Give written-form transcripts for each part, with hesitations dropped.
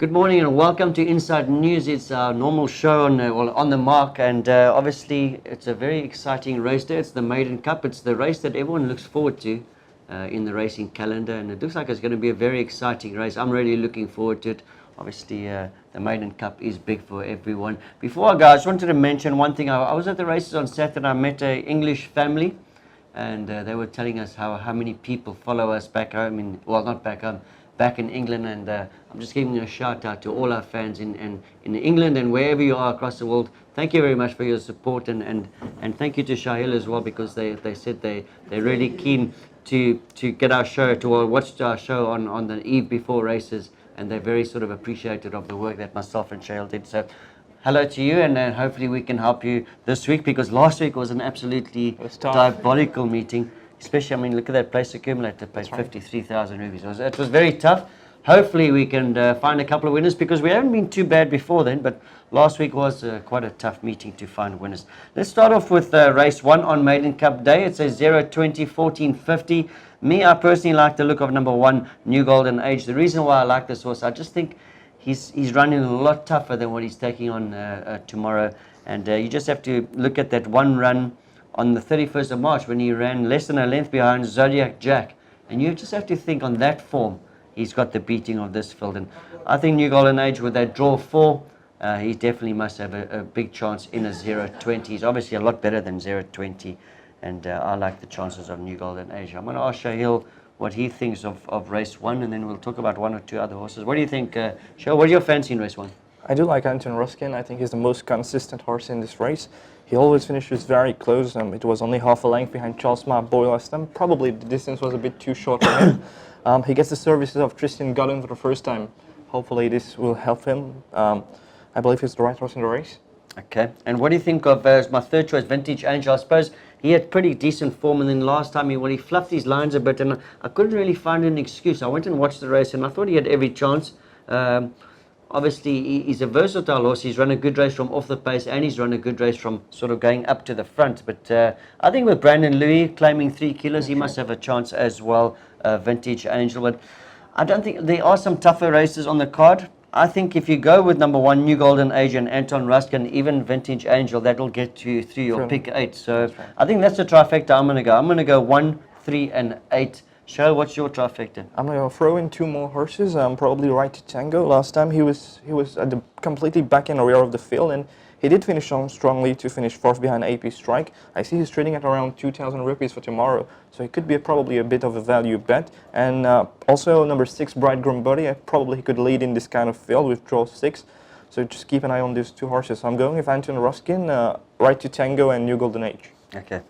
Good morning and welcome to Inside News. It's our normal show on the mark, and obviously it's a very exciting race day. It's the Maiden Cup. It's the race that everyone looks forward to in the racing calendar, and it looks like it's going to be a very exciting race. I'm really looking forward to it. Obviously the Maiden Cup is big for everyone. Before I go, I just wanted to mention one thing. I was at the races on Saturday. I met an English family, and they were telling us how many people follow us back home, not back home, back in England, and I'm just giving a shout out to all our fans in England and wherever you are across the world. Thank you very much for your support, and thank you to Shahil as well, because they said they're really keen to get our show, to watch our show on the eve before races, and they're very sort of appreciative of the work that myself and Shahil did. So hello to you, and hopefully we can help you this week, because last week was an absolutely diabolical meeting. Especially, look at that place accumulator, pays 53,000 rupees. It was very tough. Hopefully we can find a couple of winners, because we haven't been too bad before then, but last week was quite a tough meeting to find winners. Let's start off with race 1 on Maiden Cup Day. It's a 0:20 14:50. Me, I personally like the look of number 1, New Golden Age. The reason why I like this horse, I just think he's running a lot tougher than what he's taking on tomorrow, and you just have to look at that one run on the 31st of March when he ran less than a length behind Zodiac Jack, and you just have to think on that form he's got the beating of this field. And I think New Golden Age, with that draw 4, he definitely must have a big chance in a 0:20. He's obviously a lot better than 0:20, and I like the chances of New Golden Age. I'm going to ask Shahil what he thinks of race 1, and then we'll talk about 1 or 2 other horses. What do you think, Shahil? What are your fancy in race 1? I do like Anton Ruskin. I think he's the most consistent horse in this race. He always finishes very close. It was only half a length behind Charles Boy last time. Probably the distance was a bit too short for him. He gets the services of Tristan Godden for the first time. Hopefully this will help him. I believe he's the right horse in the race. Okay. And what do you think of my third choice, Vintage Angel? I suppose he had pretty decent form, and then last time he fluffed his lines a bit, and I couldn't really find an excuse. I went and watched the race, and I thought he had every chance. Obviously, he's a versatile horse. He's run a good race from off the pace, and he's run a good race from sort of going up to the front. But I think with Brandon Louis claiming 3 kilos, he must have a chance as well, Vintage Angel. But I don't think there are some tougher races on the card. I think if you go with number 1, New Golden Age, and Anton Ruskin, even Vintage Angel, that will get you through your pick 8. So I think that's the trifecta I'm going to go. I'm going to go 1, 3, and 8. Show, what's your trifecta? I'm going to throw in 2 more horses. Probably Right to Tango. Last time he was at the completely back end rear of the field, and he did finish on strongly to finish 4th behind AP Strike. I see he's trading at around 2,000 rupees for tomorrow, so it could be probably a bit of a value bet. And also number 6, Bridegroom Buddy. Probably he could lead in this kind of field with draw 6. So just keep an eye on these 2 horses. So I'm going with Anton Ruskin, Right to Tango, and New Golden Age. Okay.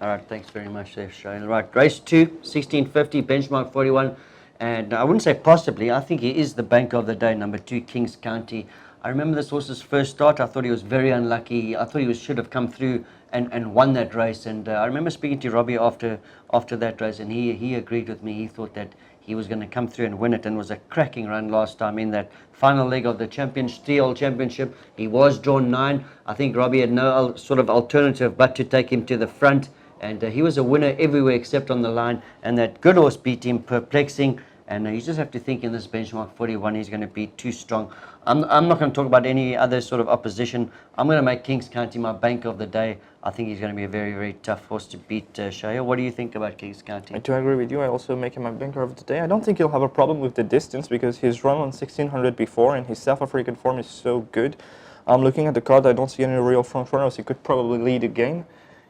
All right, thanks very much there, Shane. Right, race 2, 1650, benchmark 41. And I wouldn't say possibly, I think he is the banker of the day, number 2, Kings County. I remember this horse's first start. I thought he was very unlucky. I thought he should have come through and won that race. And I remember speaking to Robbie after that race, and he agreed with me. He thought that he was going to come through and win it, and was a cracking run last time in that final leg of the Steel Championship. He was drawn 9. I think Robbie had no sort of alternative but to take him to the front. And he was a winner everywhere except on the line. And that good horse beat him, Perplexing. And you just have to think in this benchmark 41, he's going to be too strong. I'm not going to talk about any other sort of opposition. I'm going to make Kings County my bank of the day. I think he's going to be a very, very tough horse to beat, Shaya. What do you think about Kings County? I do agree with you. I also make him my banker of the day. I don't think he'll have a problem with the distance, because he's run on 1600 before, and his South African form is so good. Looking at the card, I don't see any real front runners. He could probably lead again,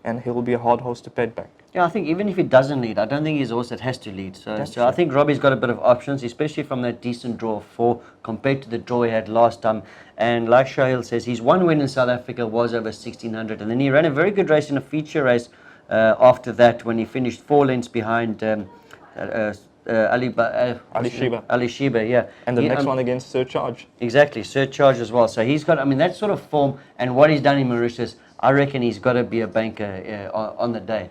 and he'll be a hard horse to pet back. Yeah, I think even if he doesn't lead, I don't think he's a horse that has to lead. So I think Robbie's got a bit of options, especially from that decent draw 4 compared to the draw he had last time. And like Shahil says, his one win in South Africa was over 1600. And then he ran a very good race in a feature race after that, when he finished 4 lengths behind Ali Sheba. Ali Sheba, yeah. And the next one against Surcharge. Exactly, Surcharge as well. So he's got, I mean, that sort of form and what he's done in Mauritius, I reckon he's got to be a banker on the day.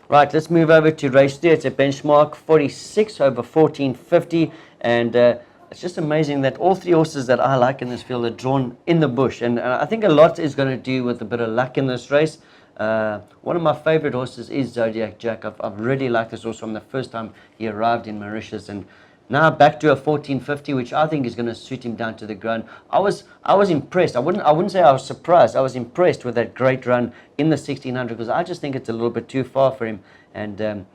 Right, let's move over to race 3. It's a benchmark 46 over 1450, and it's just amazing that all 3 horses that I like in this field are drawn in the bush, and I think a lot is going to do with a bit of luck in this race. One of my favorite horses is Zodiac Jack. I've really liked this horse from the first time he arrived in Mauritius, and now back to a 1450, which I think is going to suit him down to the ground. I was impressed. I wouldn't say I was surprised. I was impressed with that great run in the 1600, because I just think it's a little bit too far for him, and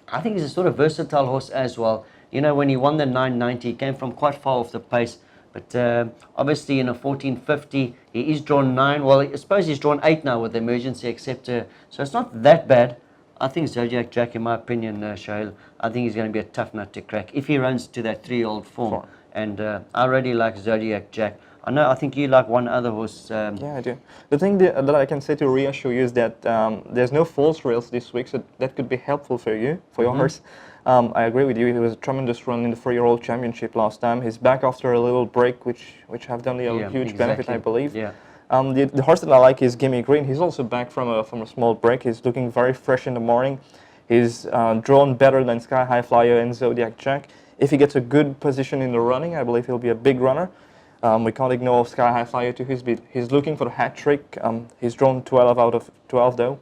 I think he's a sort of versatile horse as well. You know, when he won the 990, he came from quite far off the pace. But obviously in a 1450, he is drawn 9. Well, I suppose he's drawn 8 now with the emergency acceptor. So it's not that bad. I think Zodiac Jack, in my opinion, Shail, I think he's going to be a tough nut to crack if he runs to that 3-year-old form. And I really like Zodiac Jack. I think you like one other horse. Yeah, I do. The thing that I can say to reassure you is that there's no false rails this week, so that could be helpful for you, for your horse. I agree with you. It was a tremendous run in the 3-year-old championship last time. He's back after a little break, which have done a huge benefit, I believe. Yeah. The horse that I like is Gimme Green. He's also back from a small break. He's looking very fresh in the morning. He's drawn better than Sky High Flyer and Zodiac Jack. If he gets a good position in the running, I believe he'll be a big runner. We can't ignore Sky High Flyer to his beat. He's looking for the hat trick. He's drawn 12 out of 12 though.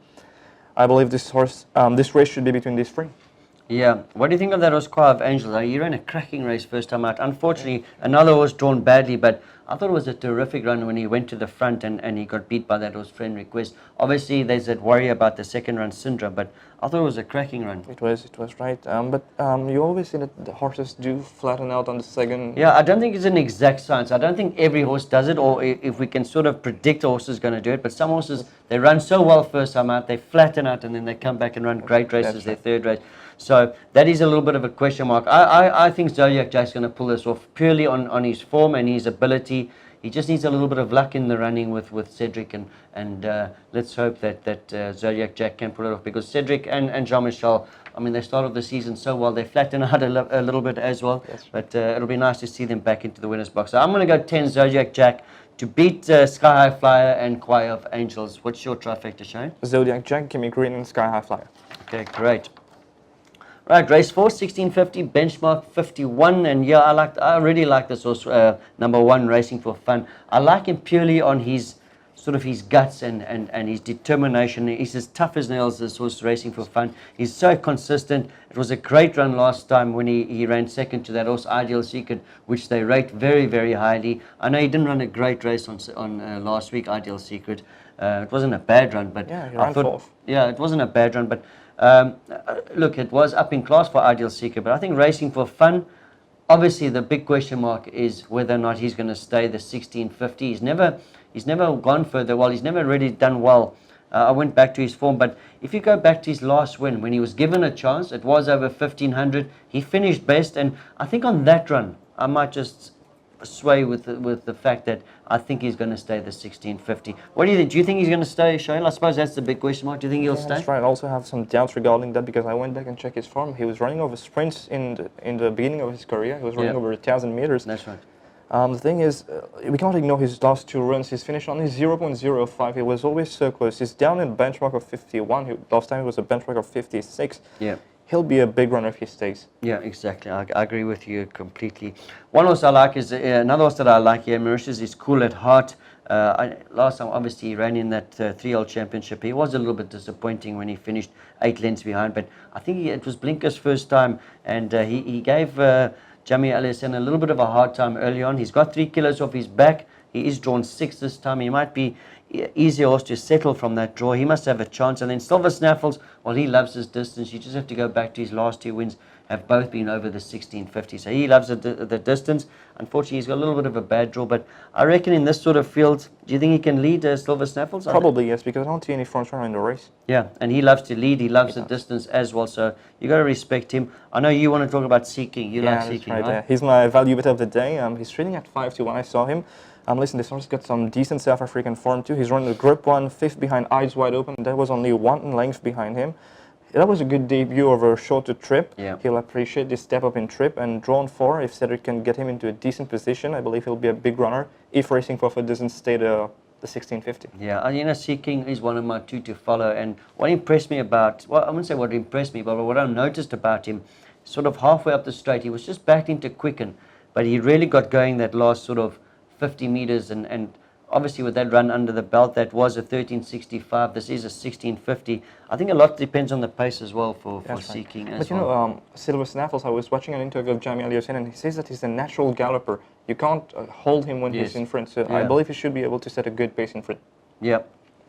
I believe this race should be between these 3. Yeah. What do you think of that horse, Choix of Angels? He ran a cracking race first time out. Unfortunately, another horse drawn badly, but I thought it was a terrific run when he went to the front and he got beat by that horse, Friend Request. Obviously, there's that worry about the second run syndrome, but I thought it was a cracking run. It was right. But you always see that the horses do flatten out on the second. Yeah, I don't think it's an exact science. I don't think every horse does it, or if we can sort of predict a horse is going to do it. But some horses, they run so well first time out, they flatten out, and then they come back and run great races their third race. So that is a little bit of a question mark. I think Zodiac Jack's going to pull this off purely on his form and his ability. He just needs a little bit of luck in the running with Cedric, and let's hope that Zodiac Jack can pull it off, because Cedric and Jean-Michel, I mean, they started the season so well. They flatten out a little bit as well, but it'll be nice to see them back into the winner's box. So I'm going to go 10 Zodiac Jack to beat Sky High Flyer and Choix of Angels. What's your trifecta, Shane? Zodiac Jack, Gimme Green, and Sky High Flyer. Okay, great. Right, race 4, 1650, benchmark 51, and yeah, I really like this horse, number 1, Racing for Fun. I like him purely on his sort of his guts and his determination. He's as tough as nails, this horse, Racing for Fun. He's so consistent. It was a great run last time when he ran second to that horse, Ideal Secret, which they rate very, very highly. I know he didn't run a great race on last week, Ideal Secret. It wasn't a bad run, but yeah, he ran fourth. Yeah, it wasn't a bad run, but look, it was up in class for Ideal Seeker, but I think Racing for Fun, obviously the big question mark is whether or not he's going to stay the 1650. He's never gone further. Well, he's never really done well. I went back to his form, but if you go back to his last win, when he was given a chance, it was over 1500. He finished best, and I think on that run, I might just sway with the fact that I think he's going to stay the 1650. What do you think? Do you think he's going to stay, Shane? I suppose that's the big question mark. Do you think he'll stay? That's right. I also have some doubts regarding that, because I went back and checked his form. He was running over sprints in the beginning of his career. He was running over 1,000 meters. That's right. The thing is, we can't ignore his last 2 runs. He's finished on his 0.05. He was always so close. He's down in benchmark of 51. Last time it was a benchmark of 56. Yeah. He'll be a big runner if he stays. Yeah, exactly. I agree with you completely. One horse I like is another horse that I like here, Mauritius, is Cool at Heart. Last time, obviously, he ran in that 3-year-old championship. He was a little bit disappointing when he finished 8 lengths behind, but I think it was Blinker's first time, and he gave Jamie Allison a little bit of a hard time early on. He's got 3 kilos off his back. He is drawn 6 this time. He might be easier horse to settle from that draw. He must have a chance. And then Silver Snaffles, well, he loves his distance. You just have to go back to his last 2 wins, have both been over the 1650. So he loves the distance. Unfortunately, he's got a little bit of a bad draw, but I reckon in this sort of field, do you think he can lead Silver Snaffles? Probably, yes, because I don't see any front runner in the race. Yeah, and he loves to lead. He loves the distance as well, so you got to respect him. I know you want to talk about Seeking. You like Seeking, right? Yeah. He's my value bet of the day. He's trading at 5 to 1. I saw him. Listen, this horse got some decent South African form too. He's running the Group 1, 5th behind Eyes Wide Open. There was only 1 length behind him. that was a good debut over a shorter trip. Yeah. He'll appreciate this step up in trip, and drawn 4, if Cedric can get him into a decent position, I believe he'll be a big runner if Racing for Foot doesn't stay the 1650. Yeah, and you know, Sea King is one of my 2 to follow, and what impressed me about, well, I wouldn't say what impressed me, but what I noticed about him, sort of halfway up the straight, he was just backed into quicken, but he really got going that last sort of 50 meters, and obviously with that run under the belt, that was a 1365, this is a 1650. I think a lot depends on the pace as well for Sea King as well. But you know, Silver Snaffles, I was watching an interview of Jamie Ali Hussein, and he says that he's a natural galloper. You can't hold him when he's in front, so I believe he should be able to set a good pace in front. Yeah.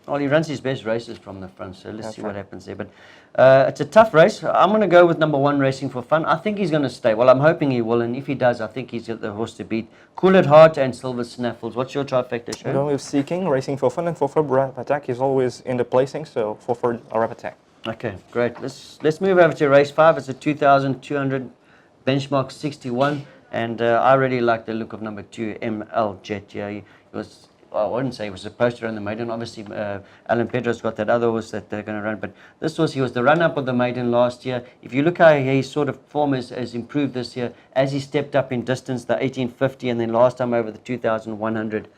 Well, he runs his best races from the front, so let's see what right. happens there. But it's a tough race. I'm going to go with number 1, Racing for Fun. I think he's going to stay. Well, I'm hoping he will, and if he does, I think he's got the horse to beat. Cool at Heart and Silver Snaffles. What's your trifecta, I'm Sharon? going with Sea King, Racing for Fun, and for Rap Attack. He's always in the placing, so for a Rap Attack. Okay, great. Let's move over to race 5. It's a 2,200 benchmark 61, and I really like the look of number 2, ML Jet. Yeah, he was. Well, I wouldn't say he was supposed to run the maiden. Obviously, Alan Pedro's got that other horse that they're going to run. But this horse, he was the run-up of the maiden last year. If you look how his sort of form has improved this year, as he stepped up in distance, the 1850, and then last time over the 2,100,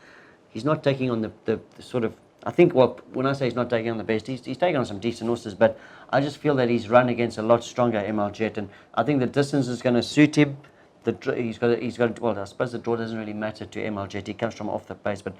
he's not taking on the sort of, I think when I say he's not taking on the best, he's taking on some decent horses, but I just feel that he's run against a lot stronger ML Jet, and I think the distance is going to suit him. He's got. Well, I suppose the draw doesn't really matter to ML Jet. He comes from off the pace, but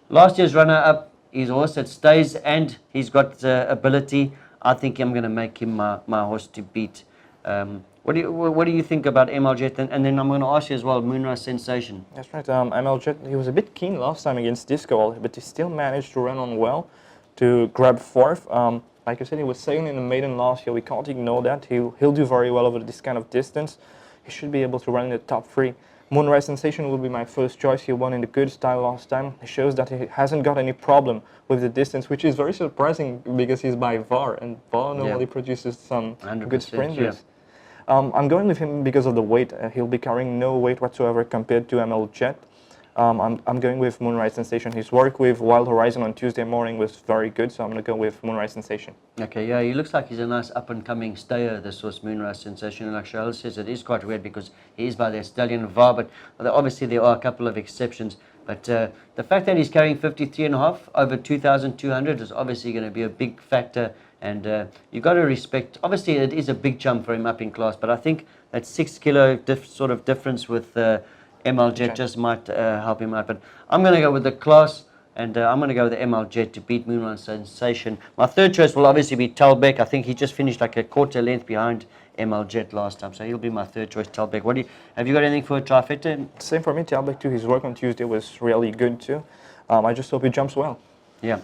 last year's runner-up, he's a horse that stays, and he's got ability. I think I'm going to make him my horse to beat. What do you think about ML Jet? And then I'm going to ask you as well, Moonrise Sensation. That's right. ML Jet, he was a bit keen last time against Disco, but he still managed to run on well to grab 4th. Like I said, he was second in the maiden last year. We can't ignore that. He'll do very well over this kind of distance. He should be able to run in the top 3. Moonrise Sensation will be my first choice. He won in the good style last time. He shows that he hasn't got any problem with the distance, which is very surprising because he's by VAR, and VAR normally produces some good sprinters. Yeah. I'm going with him because of the weight. He'll be carrying no weight whatsoever compared to ML Jet. I'm going with Moonrise Sensation. His work with Wild Horizon on Tuesday morning was very good, so I'm going to go with Moonrise Sensation. Okay, yeah, he looks like he's a nice up-and-coming stayer, this horse, Moonrise Sensation. And like Charles says, it is quite weird because he is by the stallion VAR, but obviously there are a couple of exceptions. But the fact that he's carrying 53.5 over 2,200 is obviously going to be a big factor. And you've got to respect, obviously it is a big jump for him up in class, but I think that 6 kilo sort of difference with ML Jet just might help him out. But I'm going to go with the class, and I'm going to go with the ML Jet to beat Moonrise Sensation. My third choice will obviously be Talbek. I think he just finished like a quarter length behind ML Jet last time, so he'll be my third choice, Talbek. Have you got anything for a trifecta? Same for me, Talbek too. His work on Tuesday was really good too. I just hope he jumps well. Yeah.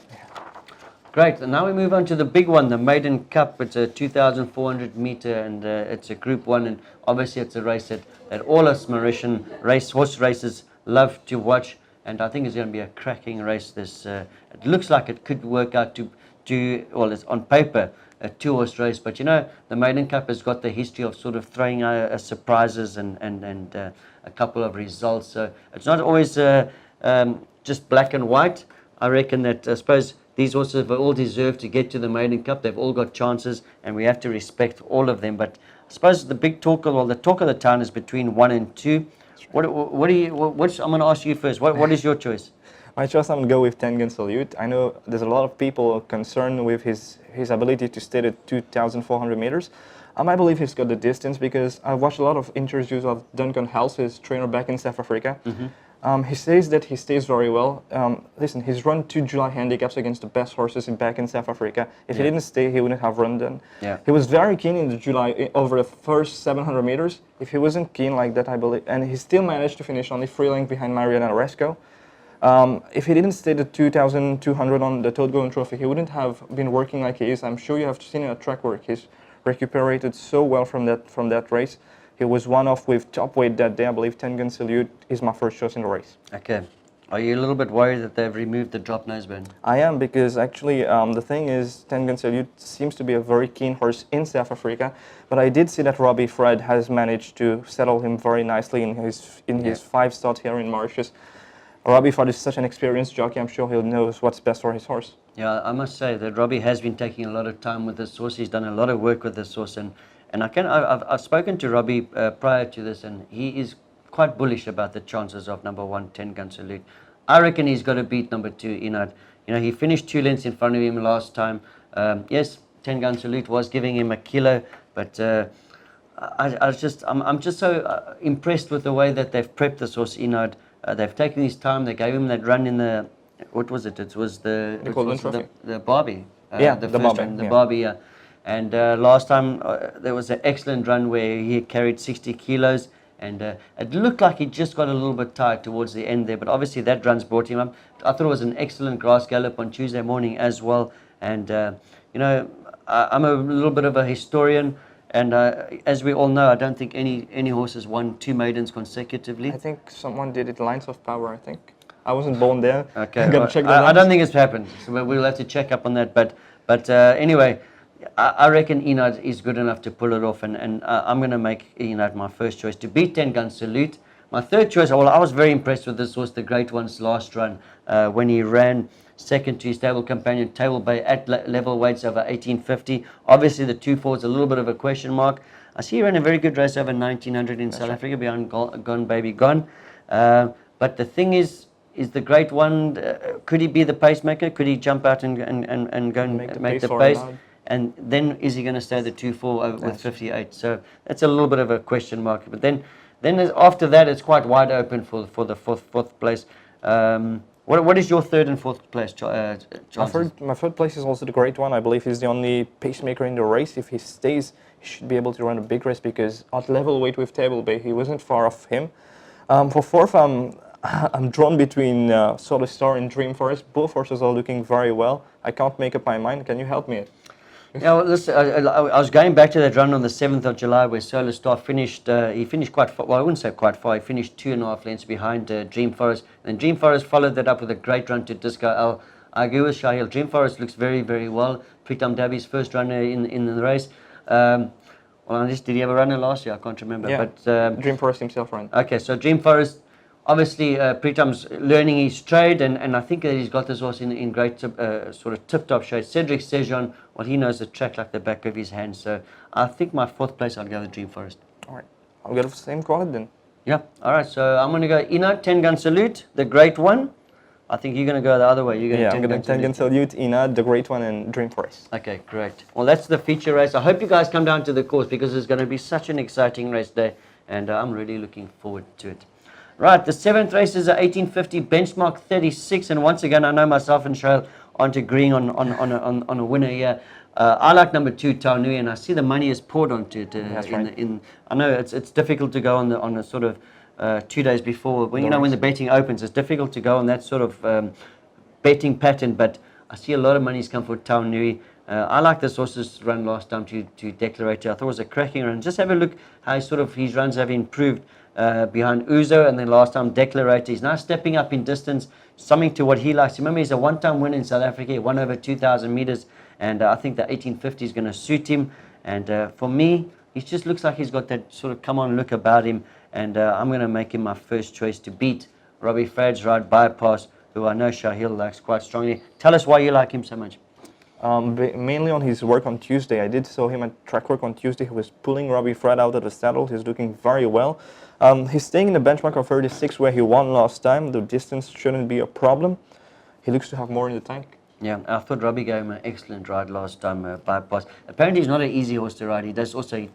Great, and now we move on to the big one, the Maiden Cup. It's a 2,400 meter, and it's a Group 1, and obviously it's a race that all us Mauritian horse racers love to watch, and I think it's going to be a cracking race. It looks like it could work out well, it's on paper a 2-horse race, but you know, the Maiden Cup has got the history of sort of throwing surprises and a couple of results, so it's not always just black and white. I reckon that, I suppose, these horses have all deserved to get to the Maiden Cup. They've all got chances, and we have to respect all of them. But I suppose the talk of the town is between 1 and 2. I'm going to ask you first. What is your choice? My choice, I'm going to go with Tengen Salute. I know there's a lot of people concerned with his ability to stay at 2,400 meters. I believe he's got the distance because I've watched a lot of interviews of Duncan Hals, his trainer back in South Africa. Mm-hmm. He says that he stays very well. Listen, he's run 2 July handicaps against the best horses back in South Africa. If he didn't stay, he wouldn't have run them. Yeah. He was very keen in the July over the first 700 meters. If he wasn't keen like that, I believe, and he still managed to finish only 3 lengths behind Mariana Resco. If he didn't stay the 2,200 on the Toad Golden Trophy, he wouldn't have been working like he is. I'm sure you have seen in track work. He's recuperated so well from that race. He was one off with top weight that day. I believe Tengen Salute is my first choice in the race. Okay. Are you a little bit worried that they've removed the drop noseband? I am, because actually the thing is, Tengen Salute seems to be a very keen horse in South Africa, but I did see that Robbie Fred has managed to settle him very nicely in his 5 starts here in Mauritius. Robbie Ford is such an experienced jockey. I'm sure he knows what's best for his horse. Yeah, I must say that Robbie has been taking a lot of time with this horse. He's done a lot of work with this horse, and I've spoken to Robbie prior to this, and he is quite bullish about the chances of number 1, 10 Gun Salute. I reckon he's got to beat number 2, Enaad. You know, he finished 2 lengths in front of him last time. Yes, 10 Gun Salute was giving him a kilo, but I'm just so impressed with the way that they've prepped this horse, Enaad. They've taken his time. They gave him that run in the, what was it? It was the Barbie. The first Barbie, run, the Barbie. Yeah. And last time there was an excellent run where he carried 60 kilos. And it looked like he just got a little bit tired towards the end there, but obviously that run's brought him up. I thought it was an excellent grass gallop on Tuesday morning as well. And, you know, I'm a little bit of a historian, and as we all know, I don't think any horse has won 2 maidens consecutively. I think someone did it, Lines of Power, I think. I wasn't born there. Okay, Check that I don't think it's happened, so we'll have to check up on that. But anyway, I reckon Enaad is good enough to pull it off, and I'm going to make Enaad my first choice to beat 10 Gun Salute. My third choice, well, I was very impressed with this horse, the Great One's last run, when he ran second to his stable companion Table Bay at level weights over 1850. Obviously, the 2-4 is a little bit of a question mark. I see he ran a very good race over 1900 in South Africa behind Gone Baby Gone. But the thing is the Great One, could he be the pacemaker? Could he jump out and go and make the pace? And then is he going to stay the 2-4 with 58? So that's a little bit of a question mark. But then after that, it's quite wide open for the fourth place. What is your third and fourth place chances? My third place is also the Great One. I believe he's the only pacemaker in the race. If he stays, he should be able to run a big race, because at level weight with Table Bay, he wasn't far off him. For fourth, I'm drawn between Solar Star and Dream Forest. Both horses are looking very well. I can't make up my mind. Can you help me? Yeah, well, listen, I was going back to that run on the 7th of July where Solar Star finished, he finished quite far, well, I wouldn't say quite far, he finished 2.5 lengths behind Dream Forest. And Dream Forest followed that up with a great run to Disco L. I agree with Shahil. Dream Forest looks very, very well. Pritam Dabi's first runner in the race. Did he ever run it last year? I can't remember. Yeah, but Dream Forest himself ran. Okay, so Dream Forest, obviously Pritam's learning his trade, and I think that he's got this horse in great sort of tip-top shape. Cedric Sejon, well, he knows the track like the back of his hand, so I think my fourth place I'll go with Dream Forest. All right, I'll go with the same quad then. Yeah, all right, so I'm going to go Enaad, 10 Gun Salute, the Great One. I think you're going to go the other way. You're going I'm going to 10 Gun Salute, Enaad, the Great One, and Dream Forest. Okay, great. Well, that's the feature race. I hope you guys come down to the course, because it's going to be such an exciting race day, and I'm really looking forward to it. Right, the 7th race is a 1850 benchmark 36, and once again, I know myself and Cheryl aren't agreeing on a winner here. I like number 2, Taunui, and I see the money is poured onto it. I know it's difficult to go on the sort of 2 days before, when when the betting opens. It's difficult to go on that sort of betting pattern, but I see a lot of money's come for Taunui. I like this horse's run last time to Declarator. I thought it was a cracking run. Just have a look how his runs have improved. Behind Uzo, and then last time Declarator. He's now stepping up in distance, something to what he likes. Remember, he's a one-time winner in South Africa. He won over 2,000 meters, and I think the 1850 is going to suit him. And for me, he just looks like he's got that sort of come-on look about him, and I'm going to make him my first choice to beat Robbie Frad's Ride Bypass, who I know Shahil likes quite strongly. Tell us why you like him so much. Mainly on his work on Tuesday. I did saw him at track work on Tuesday. He was pulling Robbie Fred out of the saddle. He's looking very well. He's staying in the benchmark of 36 where he won last time. The distance shouldn't be a problem. He looks to have more in the tank. Yeah, I thought Robbie gave him an excellent ride last time, Bypass. Apparently he's not an easy horse to ride. He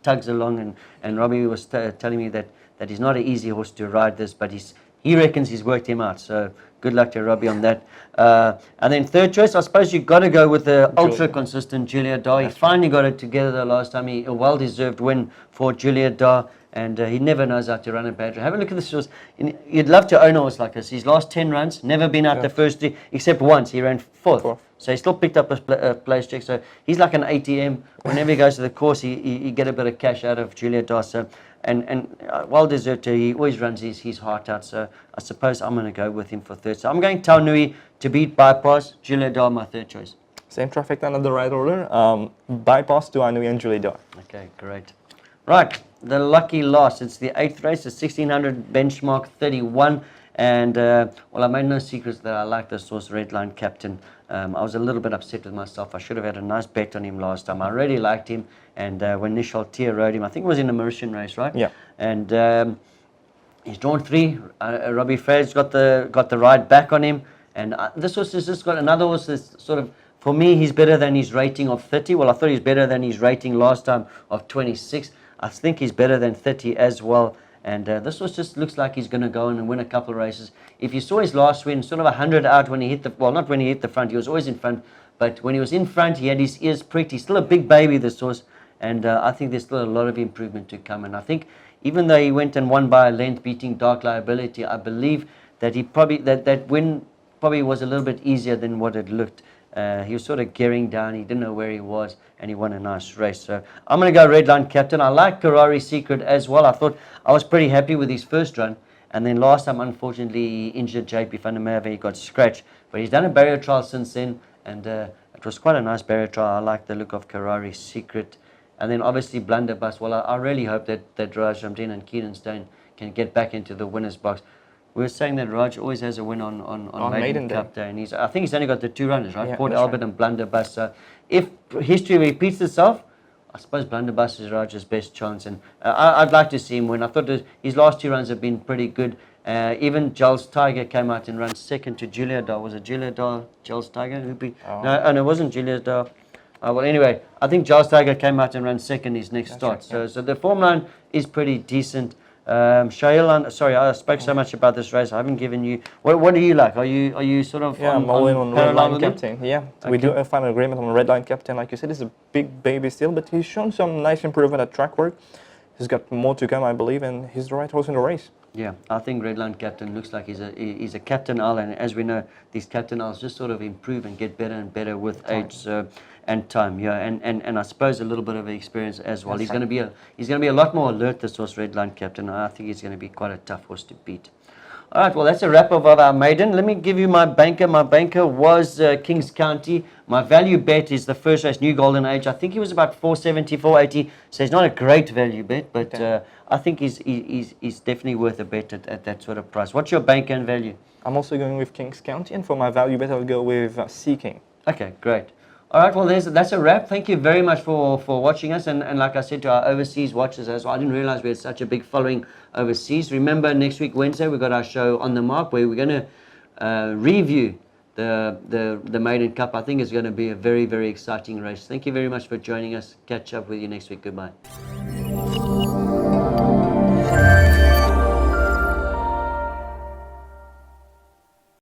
tugs along, and Robbie was telling me that he's not an easy horse to ride this, but he reckons he's worked him out. So good luck to Robbie on that. And then third choice, I suppose you've got to go with the ultra-consistent Julia Dar. He finally got it together the last time. A well-deserved win for Julia Dar. And he never knows how to run a bad race. Have a look at this horse. You'd love to own a horse like this. His last 10 runs, never been out the first 3, except once. He ran fourth. So he still picked up a place check. So he's like an ATM. Whenever he goes to the course, he get a bit of cash out of Julia Dar. So, and well-deserved. He always runs his heart out. So I suppose I'm going to go with him for third. So I'm going Taunui to beat Bypass. Julia Dar, my third choice. Same traffic down in the right order. Bypass, Taunui, and Julia Dar. Okay, great. Right. The lucky last, it's the 8th race, the 1600 benchmark 31, And well, I made no secrets that I like this horse, Redline Captain. I was a little bit upset with myself. I should have had a nice bet on him last time. I really liked him, and when Nishal Tia rode him, I think it was in a Mauritian race, right? Yeah. And he's drawn 3. Robbie Frey's got the ride back on him, and this horse has just got another horse that's sort of, for me, he's better than his rating of 30. Well, I thought he was better than his rating last time of 26. I think he's better than 30 as well. And this horse just looks like he's going to go in and win a couple of races. If you saw his last win, sort of 100 out when he hit the, well, not when he hit the front, he was always in front. But when he was in front, he had his ears pricked. He's still a big baby, this horse. And I think there's still a lot of improvement to come. And I think even though he went and won by a length beating Dark Liability, I believe that he probably, that win probably was a little bit easier than what it looked. He was sort of gearing down. He didn't know where he was, and he won a nice race. So I'm going to go Redline Captain. I like Karari Secret as well. I thought I was pretty happy with his first run. And then last time, unfortunately, he injured JP van der Merwe. He got scratched. But he's done a barrier trial since then, and it was quite a nice barrier trial. I like the look of Karari Secret. And then obviously Blunderbuss. Well, I really hope that Raj Ramdin and Keenan Stone can get back into the winner's box. We were saying that Raj always has a win on Maiden Cup Day, and I think he's only got the 2 runners, right? Yeah, Port Albert and Blunderbuss. So if history repeats itself, I suppose Blunderbuss is Raj's best chance, and I'd like to see him win. I thought his last 2 runs have been pretty good. Even Giles Tiger came out and ran second to Julia Dahl. Was it Julia Dahl, Giles Tiger? Oh. No, it wasn't Julia Dahl. Well, anyway, I think Giles Tiger came out and ran second his next start. Right, yeah. So the form line is pretty decent. Shail, sorry, I spoke so much about this race. I haven't given you. What do you like? Are you sort of I'm all in on parallel Redline with him? Captain. Yeah, Okay. we do find an agreement on Redline Captain. Like you said, he's a big baby still, but he's shown some nice improvement at track work. He's got more to come, I believe, and he's the right horse in the race. Yeah, I think Redline Captain looks like he's a captain owl, and as we know, these captain owls just sort of improve and get better and better with age and time. Yeah, and I suppose a little bit of experience as well. That's He's going to be a lot more alert, this horse, Redline Captain. I think he's going to be quite a tough horse to beat. All right, well, that's a wrap of our maiden. Let me give you my banker. My banker was Kings County. My value bet is the first race, New Golden Age. I think he was about 470, 480. So he's not a great value bet, but I think he's definitely worth a bet at that sort of price. What's your banker and value? I'm also going with Kings County, and for my value bet, I'll go with Seeking. Okay, great. All right, well, that's a wrap. Thank you very much for watching us. And like I said to our overseas watchers as well, I didn't realize we had such a big following overseas. Remember, next week, Wednesday, we've got our show On The Mark, where we're going to review the Maiden Cup. I think it's going to be a very, very exciting race. Thank you very much for joining us. Catch up with you next week. Goodbye.